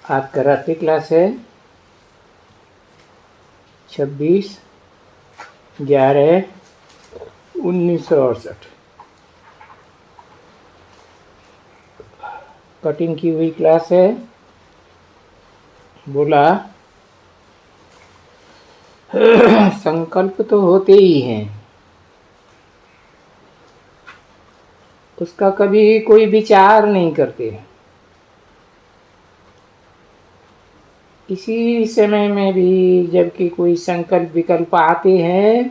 आज karate class है 26/11/1968। Cutting की हुई क्लास है। बोला संकल्प तो होते ही हैं, उसका कभी कोई विचार नहीं करते। इसी समय में भी जबकि कोई संकल्प विकल्प आते हैं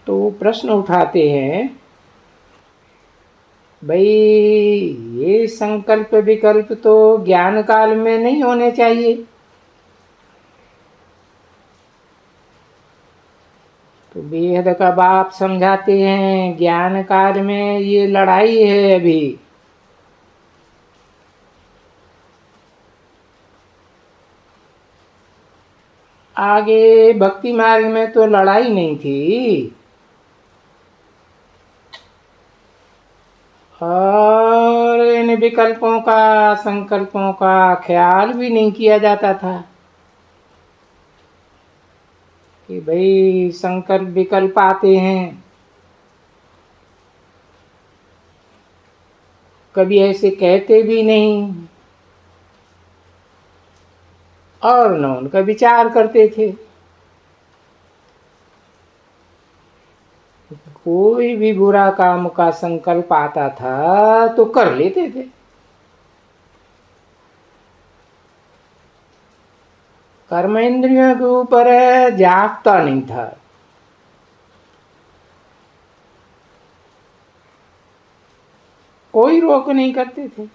तो प्रश्न उठाते हैं, भाई ये संकल्प विकल्प तो ज्ञान काल में नहीं होने चाहिए। तो बेहद का बाप समझाते हैं, ज्ञान काल में ये लड़ाई है। अभी आगे भक्ति मार्ग में तो लड़ाई नहीं थी, और इन विकल्पों का संकल्पों का ख्याल भी नहीं किया जाता था कि भाई संकल्प विकल्प आते हैं। कभी ऐसे कहते भी नहीं और न उनका विचार करते थे। कोई भी बुरा काम का संकल्प आता था तो कर लेते थे। कर्मेंद्रियों के ऊपर जागता नहीं था। कोई रोक नहीं करते थे।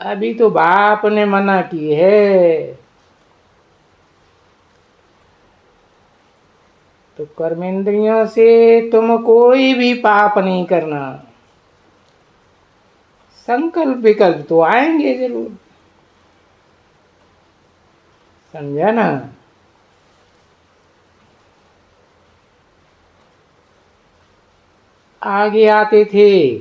अभी तो बाप ने मना की है, तो कर्मेंद्रियों से तुम कोई भी पाप नहीं करना। संकल्प विकल्प तो आएंगे जरूर, समझा ना। आगे आते थे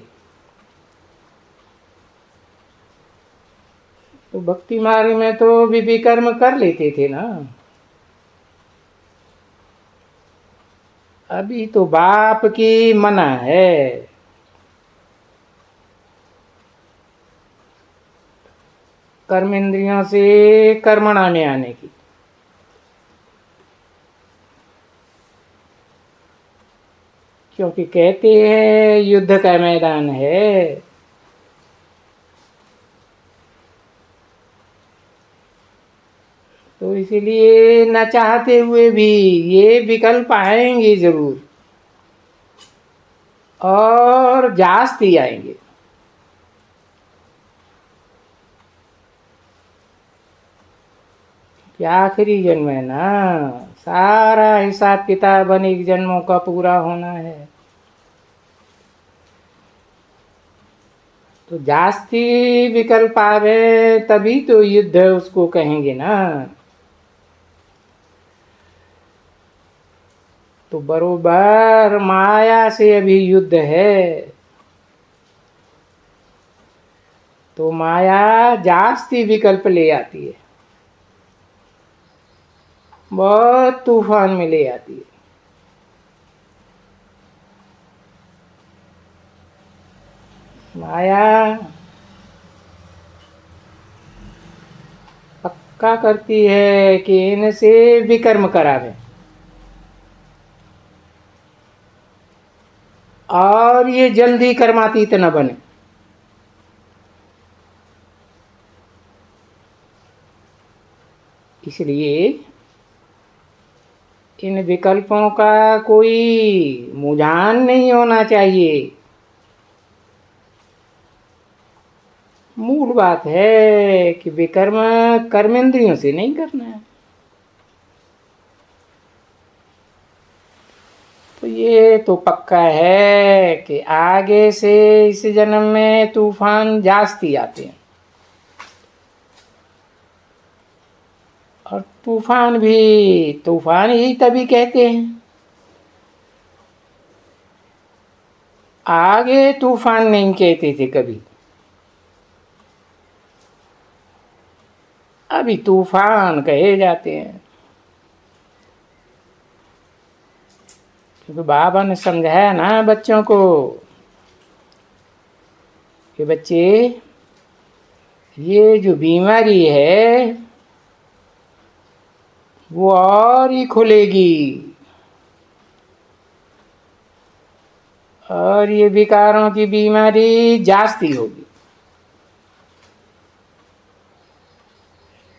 तो भक्ति मार्ग में तो भी विकर्म कर लेते थे ना। अभी तो बाप की मना है। कर्मेंद्रियों से कर्मणा में आने की। क्योंकि कहते हैं युद्ध का मैदान है, तो इसीलिए न चाहते हुए भी ये विकल्प आएंगे जरूर, और जास्ती आएंगे। क्या आखिरी जन्म है ना, सारा हिसाब किताब अनेक जन्मों का पूरा होना है। तो जास्ती विकल्प आवे तभी तो युद्ध उसको कहेंगे ना। तो बरोबर माया से अभी युद्ध है, तो माया जास्ती विकल्प ले आती है, बहुत तूफान में ले आती है। माया पक्का करती है कि इनसे विकर्म करावे, और ये जल्दी कर्मातीत न बने। इसलिए इन विकल्पों का कोई मुझान नहीं होना चाहिए। मूल बात है कि विकर्म कर्मेंद्रियों से नहीं करना है। तो ये तो पक्का है कि आगे से इस जन्म में तूफान जास्ती आते हैं, और तूफान भी तूफान ही तभी कहते हैं। आगे तूफान नहीं कहते थे कभी, अभी तूफान कहे जाते हैं। क्योंकि बाबा ने समझाया ना बच्चों को कि बच्चे, ये जो बीमारी है वो और ही खुलेगी, और ये विकारों की बीमारी जास्ती होगी।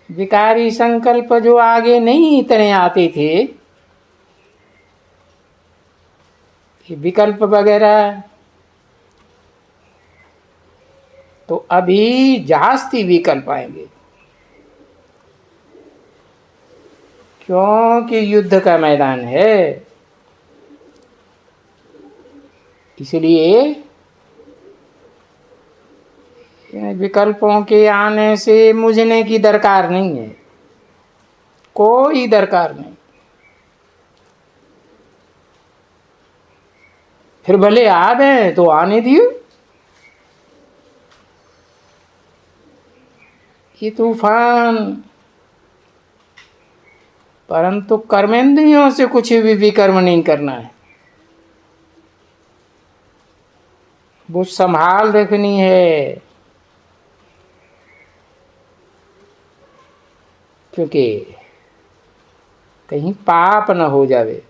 विकारी संकल्प जो आगे नहीं इतने आते थे, ये विकल्प वगैरह, तो अभी जास्ती विकल्प आएंगे, क्योंकि युद्ध का मैदान है। इसलिए विकल्पों के आने से मुझने की दरकार नहीं है, कोई दरकार नहीं। फिर भले आ गए तो आने दियो। ये तूफान, परंतु कर्मेंद्रियों से कुछ भी विकर्म नहीं करना है, वो संभाल रखनी है। क्योंकि कहीं पाप न हो जावे।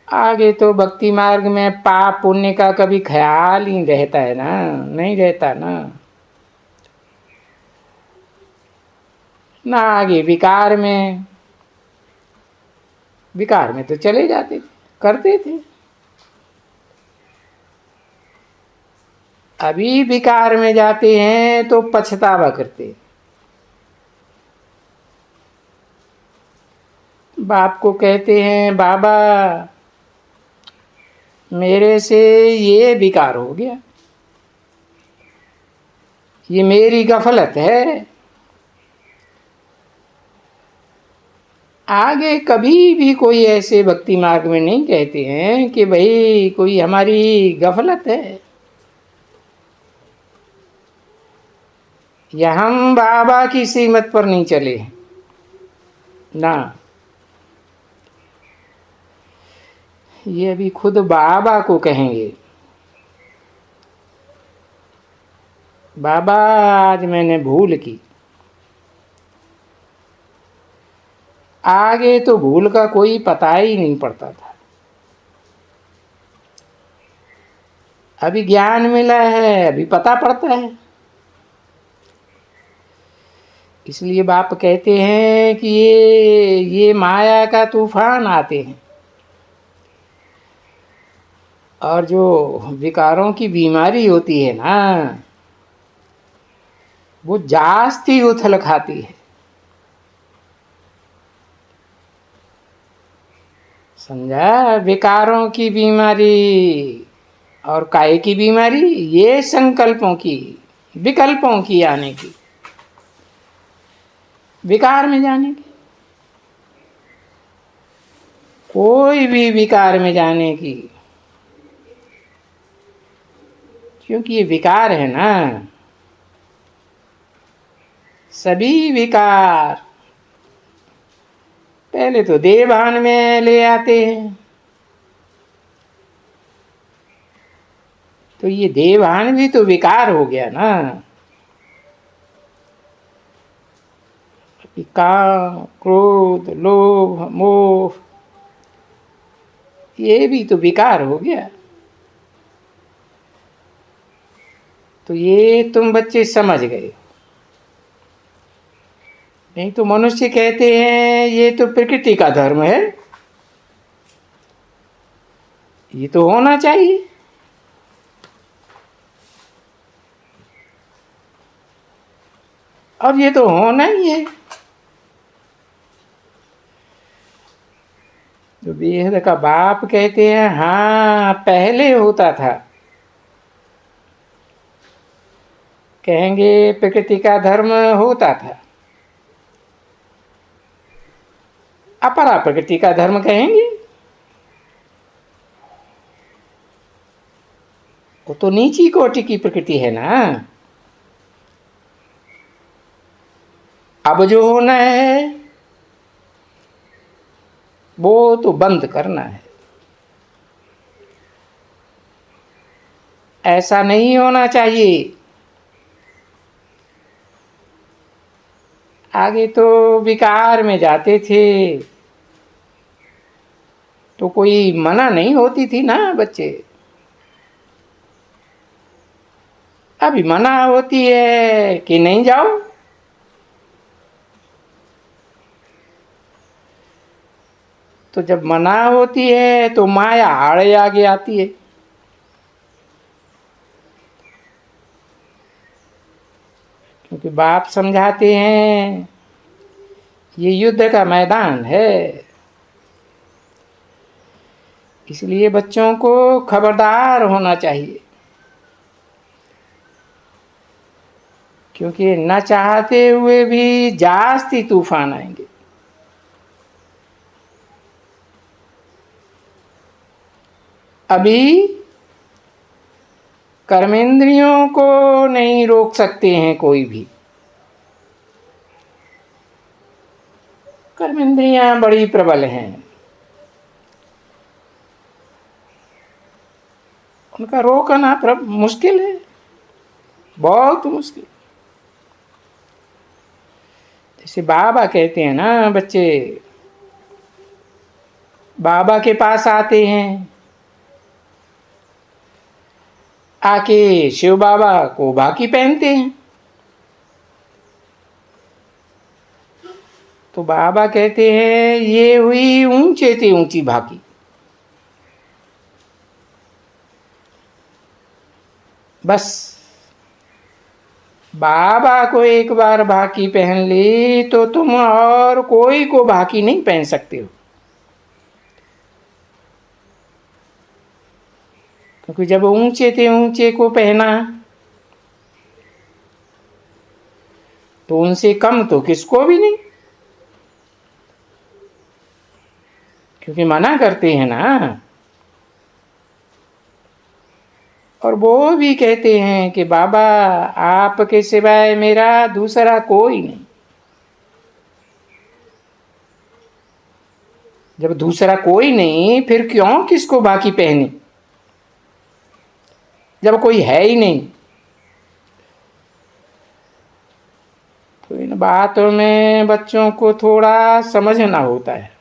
आगे तो भक्ति मार्ग में पाप पुण्य का कभी ख्याल ही रहता है ना, नहीं रहता ना। ना आगे विकार में तो चले जाते थे, करते थे। अभी विकार में जाते हैं तो पछतावा करते। बाप को कहते हैं, बाबा मेरे से ये विकार हो गया, ये मेरी गफलत है। आगे कभी भी कोई ऐसे भक्ति मार्ग में नहीं कहते हैं कि भाई कोई हमारी गफलत है, या हम बाबा की सीमत पर नहीं चले ना। ये अभी खुद बाबा को कहेंगे, बाबा आज मैंने भूल की। आगे तो भूल का कोई पता ही नहीं पड़ता था, अभी ज्ञान मिला है, अभी पता पड़ता है। इसलिए बाप कहते हैं कि ये माया का तूफान आते हैं, और जो विकारों की बीमारी होती है ना, वो जास्ती उथल खाती है। समझा? विकारों की बीमारी और काय की बीमारी, ये संकल्पों की, विकल्पों की आने की, विकार में जाने की, कोई भी विकार में जाने की। क्योंकि ये विकार है ना, सभी विकार पहले तो देवभान में ले आते हैं। तो ये देवभान भी तो विकार हो गया ना। काम, क्रोध, लोभ, मोह, ये भी तो विकार हो गया। तो ये तुम बच्चे समझ गए। नहीं तो मनुष्य कहते हैं ये तो प्रकृति का धर्म है, ये तो होना चाहिए। अब ये तो होना ही है। तो बेहद का बाप कहते हैं, हाँ पहले होता था। कहेंगे प्रकृति का धर्म होता था, अपरा प्रकृति का धर्म कहेंगे। तो नीची कोटि की प्रकृति है ना। अब जो होना है वो तो बंद करना है। ऐसा नहीं होना चाहिए। आगे तो विकार में जाते थे तो कोई मना नहीं होती थी ना बच्चे। अभी मना होती है कि नहीं जाओ। तो जब मना होती है तो माया आड़े आगे आती है। क्योंकि बाप समझाते हैं ये युद्ध का मैदान है, इसलिए बच्चों को खबरदार होना चाहिए। क्योंकि न चाहते हुए भी जास्ती तूफान आएंगे। अभी कर्मेंद्रियों को नहीं रोक सकते हैं कोई भी। कर्मेंद्रियां बड़ी प्रबल हैं, उनका रोकना मुश्किल है, बहुत मुश्किल। जैसे बाबा कहते हैं ना, बच्चे बाबा के पास आते हैं, आके शिव बाबा को बाकी पहनते हैं। तो बाबा कहते हैं ये हुई ऊंचे से ऊंची भाकी। बस बाबा को एक बार भाकी पहन ली तो तुम और कोई को भाकी नहीं पहन सकते हो। क्योंकि जब ऊंचे से ऊंचे को पहना तो उनसे कम तो किसको भी नहीं। क्योंकि मना करते हैं ना। और वो भी कहते हैं कि बाबा आपके सिवाय मेरा दूसरा कोई नहीं। जब दूसरा कोई नहीं फिर क्यों किसको बाकी पहनी, जब कोई है ही नहीं। तो इन बातों में बच्चों को थोड़ा समझना होता है।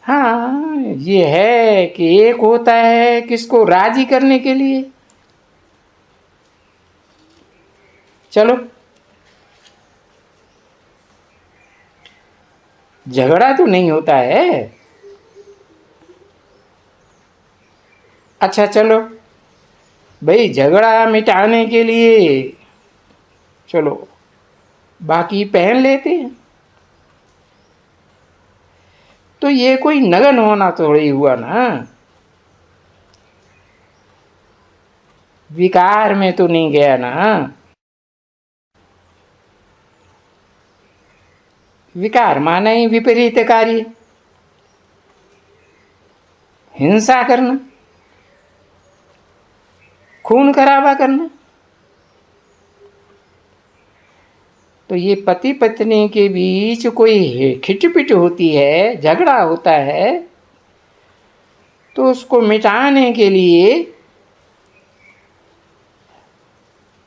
हाँ, ये है कि एक होता है किसको राजी करने के लिए। चलो, झगड़ा तो नहीं होता है। अच्छा चलो भाई, झगड़ा मिटाने के लिए चलो बाकी पहन लेते हैं। तो ये कोई नगन होना थोड़ी हुआ ना। विकार में तो नहीं गया ना। विकार माने ही विपरीत कार्य, हिंसा करना, खून खराबा करना। तो ये पति पत्नी के बीच कोई खिटपिट होती है, झगड़ा होता है, तो उसको मिटाने के लिए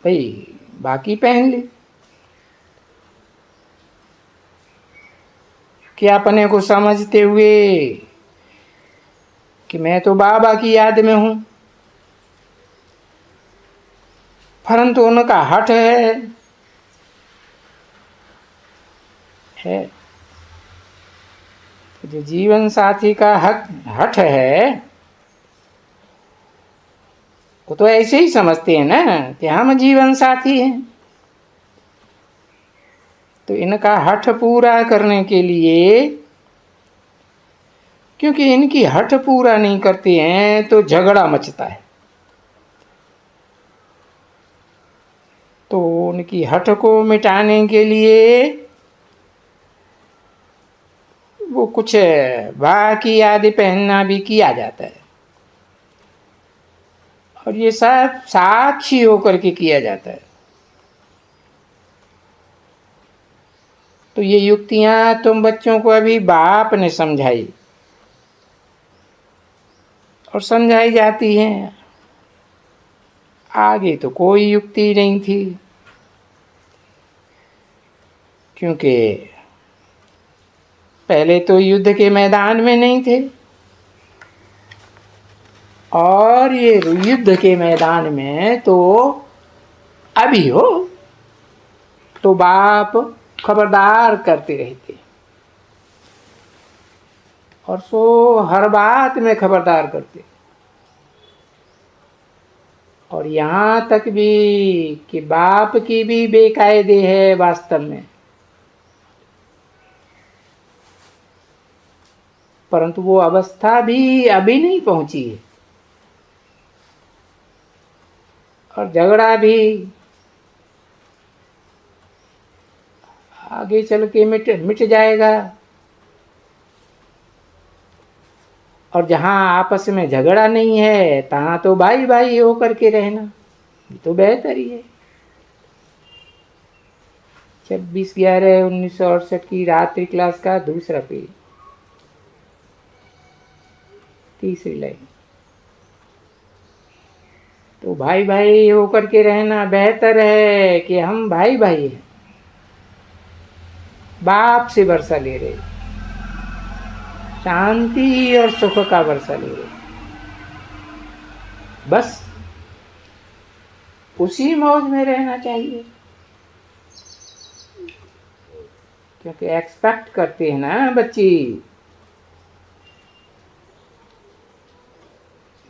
भाई बाकी पहन ले। कि अपने को समझते हुए कि मैं तो बाबा की याद में हूं, परंतु उनका हठ है। जो जीवन साथी का हठ है वो तो ऐसे ही समझते हैं ना कि हम जीवन साथी हैं। तो इनका हठ पूरा करने के लिए, क्योंकि इनकी हठ पूरा नहीं करते हैं तो झगड़ा मचता है। तो उनकी हठ को मिटाने के लिए वो कुछ बाकी आदि पहनना भी किया जाता है। और ये सब साक्षी होकर के किया जाता है। तो ये युक्तियां तुम बच्चों को अभी बाप ने समझाई और समझाई जाती हैं। आगे तो कोई युक्ति नहीं थी, क्योंकि पहले तो युद्ध के मैदान में नहीं थे, और ये युद्ध के मैदान में तो अभी हो तो बाप खबरदार करते रहते, और सो हर बात में खबरदार करते। और यहां तक भी कि बाप की भी बेकायदे है वास्तव में, परंतु वो अवस्था भी अभी नहीं पहुंची है। और झगड़ा भी आगे चल के मिट जाएगा। और जहां आपस में झगड़ा नहीं है तहां तो भाई भाई होकर के रहना तो बेहतर ही है। 26/11/1968 की रात्रि क्लास का दूसरा पेज, तीसरी लाइन। तो भाई भाई होकर के रहना बेहतर है कि हम भाई भाई हैं, बाप से वर्षा ले रहे, शांति और सुख का वर्षा ले रहे, बस उसी मौज में रहना चाहिए। क्योंकि एक्सपेक्ट करते हैं ना बच्ची,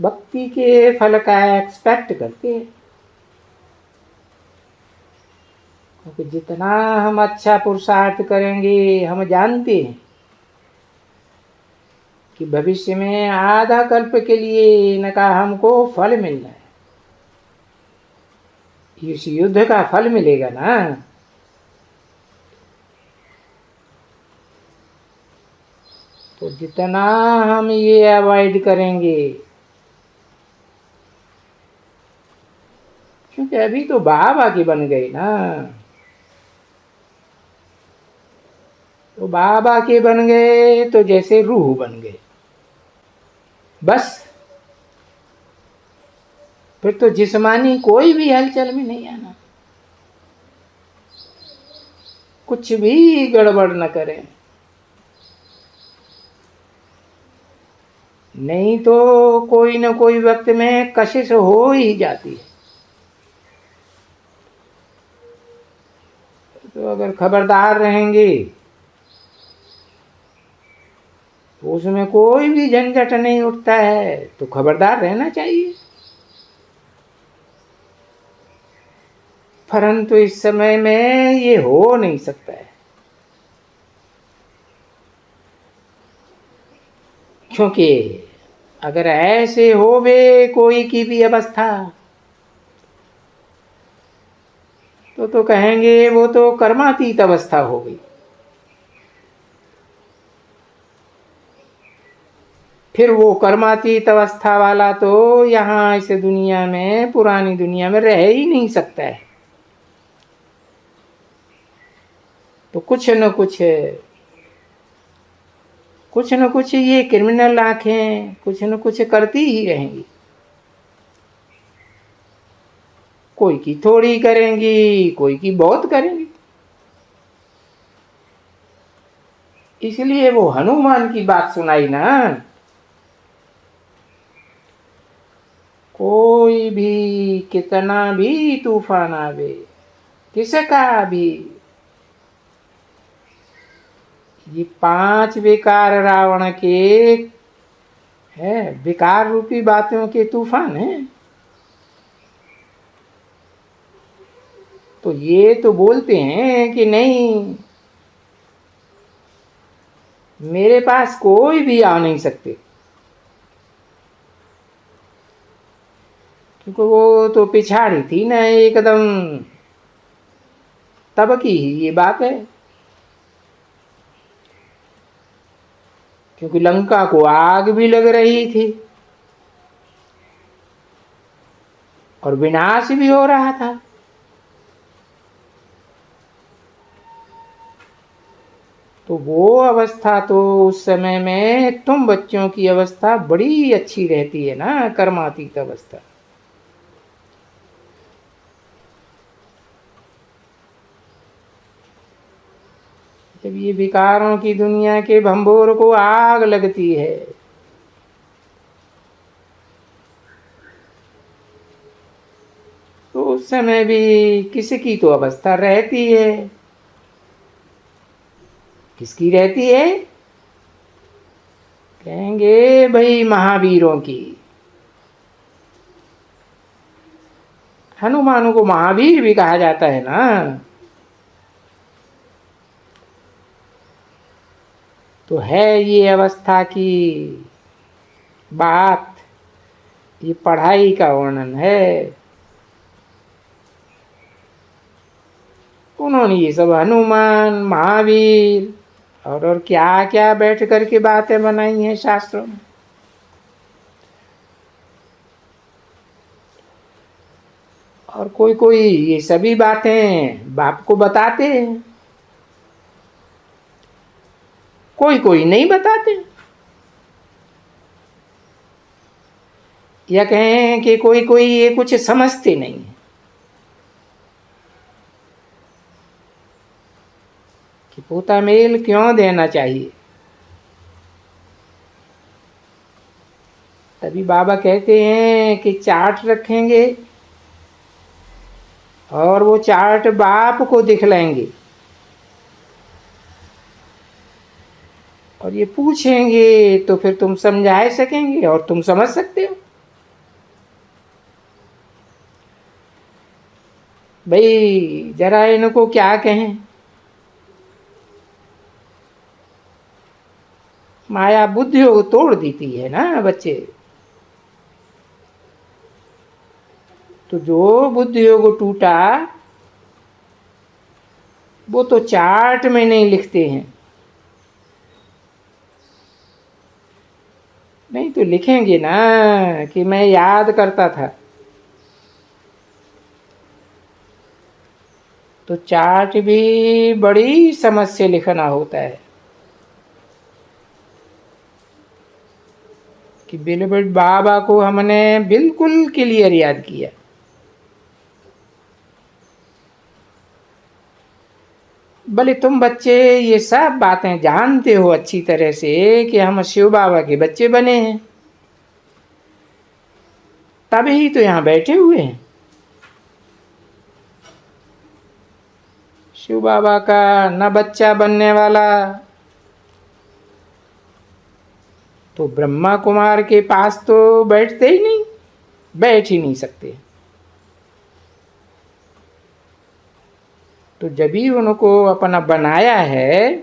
भक्ति के फल का एक्सपेक्ट करते हैं। क्योंकि जितना हम अच्छा पुरुषार्थ करेंगे, हम जानते हैं कि भविष्य में आधा कल्प के लिए इनका हमको फल मिलना है। इस युद्ध का फल मिलेगा ना। तो जितना हम ये अवॉइड करेंगे, क्योंकि अभी तो बाबा की बन गई ना, तो बाबा के बन गए तो जैसे रूह बन गए, बस फिर तो जिस्मानी कोई भी हलचल में नहीं आना, कुछ भी गड़बड़ न करें, नहीं तो कोई न कोई वक्त में कशिश हो ही जाती है। तो अगर खबरदार रहेंगे तो उसमें कोई भी झंझट नहीं उठता है, तो खबरदार रहना चाहिए। परंतु इस समय में ये हो नहीं सकता है, क्योंकि अगर ऐसे होवे कोई की भी अवस्था तो कहेंगे वो तो कर्मातीत अवस्था हो गई। फिर वो कर्मातीत अवस्था वाला तो यहाँ इस दुनिया में, पुरानी दुनिया में रह ही नहीं सकता है। तो कुछ न कुछ ये क्रिमिनल आंखें कुछ न कुछ करती ही रहेंगी। कोई की थोड़ी करेंगी, कोई की बहुत करेंगी। इसलिए वो हनुमान की बात सुनाई ना, कोई भी कितना भी तूफान आवे, किसका भी, ये 5 विकार रावण के है, विकार रूपी बातों के तूफान है। तो ये तो बोलते हैं कि नहीं, मेरे पास कोई भी आ नहीं सकते, क्योंकि वो तो पिछाड़ी थी ना एकदम, तब की ही ये बात है। क्योंकि लंका को आग भी लग रही थी, और विनाश भी हो रहा था। तो वो अवस्था तो उस समय में तुम बच्चों की अवस्था बड़ी अच्छी रहती है ना, कर्मातीत अवस्था। जब ये विकारों की दुनिया के भंबोर को आग लगती है, तो उस समय भी किसकी तो अवस्था रहती है। किसकी रहती है? कहेंगे भाई महावीरों की। हनुमान को महावीर भी कहा जाता है ना। तो है ये अवस्था की बात, ये पढ़ाई का वर्णन है। उन्होंने ये सब हनुमान, महावीर और क्या क्या बैठ करके बातें बनाई हैं शास्त्रों में। और कोई कोई ये सभी बातें बाप को बताते हैं, कोई कोई नहीं बताते। या कहें कि कोई कोई ये कुछ समझते नहीं है कि पोता मेल क्यों देना चाहिए। तभी बाबा कहते हैं कि चार्ट रखेंगे और वो चार्ट बाप को दिखलाएंगे और ये पूछेंगे तो फिर तुम समझा सकेंगे और तुम समझ सकते हो। भाई जरा इनको क्या कहें, माया बुद्धि को तोड़ देती है ना बच्चे। तो जो बुद्धि को टूटा वो तो चार्ट में नहीं लिखते हैं, नहीं तो लिखेंगे ना कि मैं याद करता था। तो चार्ट भी बड़ी समझ से लिखना होता है कि बिलबट बाबा को हमने बिल्कुल क्लियर याद किया। भले तुम बच्चे ये सब बातें जानते हो अच्छी तरह से कि हम शिव बाबा के बच्चे बने हैं, तभी तो यहाँ बैठे हुए हैं। शिव बाबा का न बच्चा बनने वाला तो ब्रह्मा कुमार के पास तो बैठते ही नहीं, बैठ ही नहीं सकते। तो जब भी उनको अपना बनाया है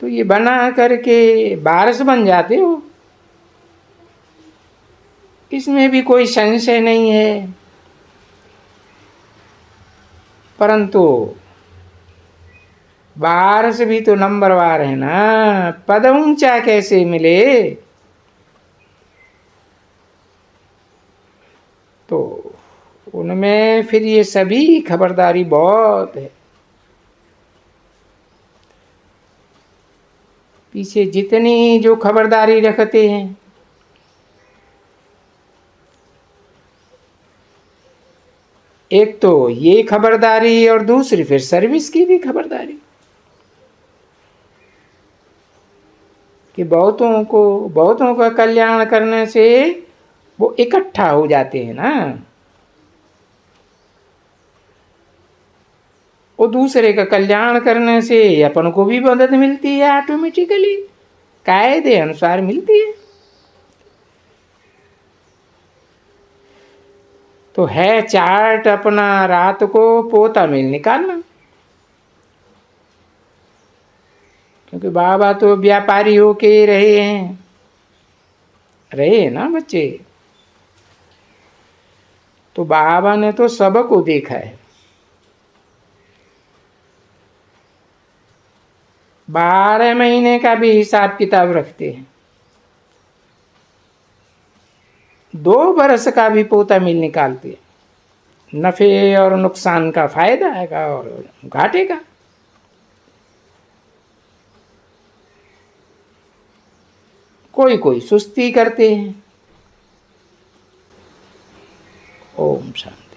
तो ये बना करके वारस बन जाते हो, इसमें भी कोई संशय नहीं है। परंतु वारस भी तो नंबरवार है ना, पद ऊंचा कैसे मिले। तो उनमें फिर ये सभी खबरदारी बहुत है। पीछे जितनी जो खबरदारी रखते हैं, एक तो ये खबरदारी और दूसरी फिर सर्विस की भी खबरदारी कि बहुतों का कल्याण करने से वो इकट्ठा हो जाते हैं ना। वो दूसरे का कल्याण करने से अपन को भी मदद मिलती है, ऑटोमेटिकली कायदे अनुसार मिलती है। तो है चार्ट अपना रात को पोता मेल निकालना, क्योंकि बाबा तो व्यापारी होके रहे हैं, रहे ना बच्चे। तो बाबा ने तो सबको देखा है। 12 महीने का भी हिसाब किताब रखते हैं। 2 बरस का भी पोता मिल निकालते हैं, नफे और नुकसान का, फायदा है का और घाटे का। कोई कोई सुस्ती करते हैं। ओम शांति।